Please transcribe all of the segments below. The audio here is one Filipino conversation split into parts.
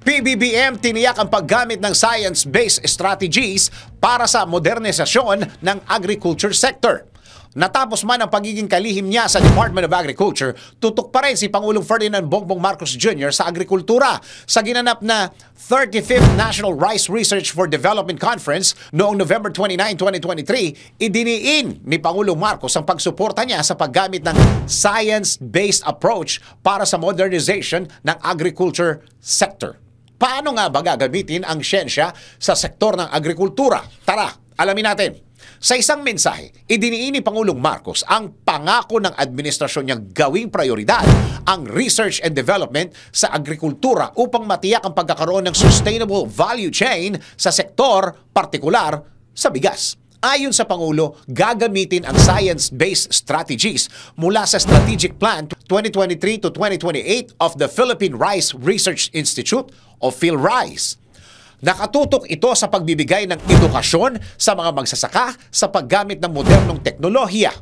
PBBM tiniyak ang paggamit ng science-based strategies para sa modernisasyon ng agriculture sector. Natapos man ang pagiging kalihim niya sa Department of Agriculture, tutok pa rin si Pangulong Ferdinand Bongbong Marcos Jr. sa agrikultura sa ginanap na 35th National Rice Research for Development Conference noong November 29, 2023. Idiniin ni Pangulong Marcos ang pagsuporta niya sa paggamit ng science-based approach para sa modernization ng agriculture sector. Paano nga ba gagamitin ang siyensya sa sektor ng agrikultura? Tara, alamin natin. Sa isang mensahe, idiniin ni Pangulong Marcos ang pangako ng administrasyon niyang gawing prioridad ang research and development sa agrikultura upang matiyak ang pagkakaroon ng sustainable value chain sa sektor, partikular sa bigas. Ayon sa Pangulo, gagamitin ang science-based strategies mula sa Strategic Plan 2023 to 2028 of the Philippine Rice Research Institute o PhilRice. Nakatutok ito sa pagbibigay ng edukasyon sa mga magsasaka sa paggamit ng modernong teknolohiya.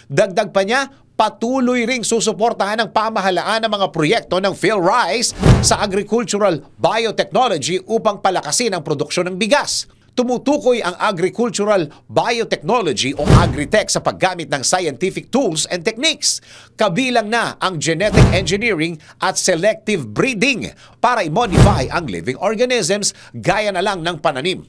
Dagdag pa niya, patuloy ring susuportahan ng pamahalaan ng mga proyekto ng PhilRice sa agricultural biotechnology upang palakasin ang produksyon ng bigas. Tumutukoy ang agricultural biotechnology o agritech sa paggamit ng scientific tools and techniques. Kabilang na ang genetic engineering at selective breeding para i-modify ang living organisms gaya na lang ng pananim.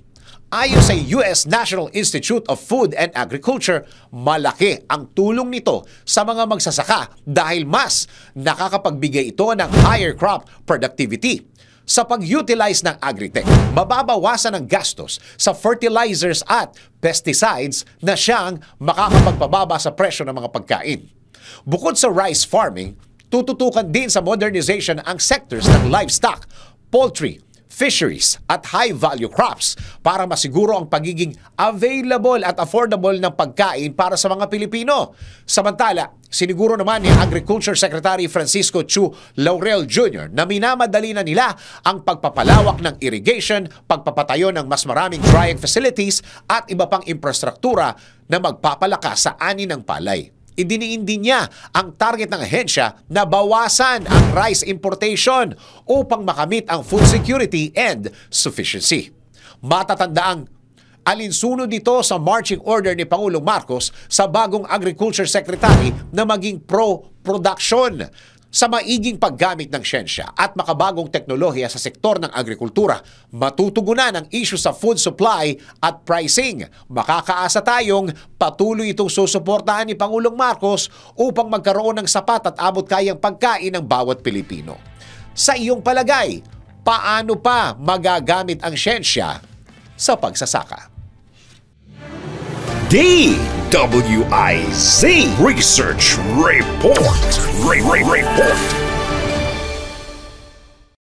Ayon sa US National Institute of Food and Agriculture, malaki ang tulong nito sa mga magsasaka dahil mas nakakapagbigay ito ng higher crop productivity. Sa pag-utilize ng agritech, mababawasan ang gastos sa fertilizers at pesticides na siyang makakapagpababa sa presyo ng mga pagkain. Bukod sa rice farming, tututukan din sa modernization ang sectors ng livestock, poultry, fisheries at high-value crops para masiguro ang pagiging available at affordable ng pagkain para sa mga Pilipino. Samantala, siniguro naman ni Agriculture Secretary Francisco Chu Laurel Jr. na minamadali na nila ang pagpapalawak ng irrigation, pagpapatayo ng mas maraming drying facilities at iba pang infrastruktura na magpapalakas sa ani ng palay. Idiniin din niya ang target ng ahensya na bawasan ang rice importation upang makamit ang food security and sufficiency. Matatandaang alinsunod dito sa marching order ni Pangulong Marcos sa bagong Agriculture Secretary na maging pro-production sa maiging paggamit ng siyensya at makabagong teknolohiya sa sektor ng agrikultura. Matutugunan ang issue sa food supply at pricing. Makakaasa tayong patuloy itong susuportahan ni Pangulong Marcos upang magkaroon ng sapat at abot kayang pagkain ng bawat Pilipino. Sa iyong palagay, paano pa magagamit ang siyensya sa pagsasaka? DWIZ Research Report. Report.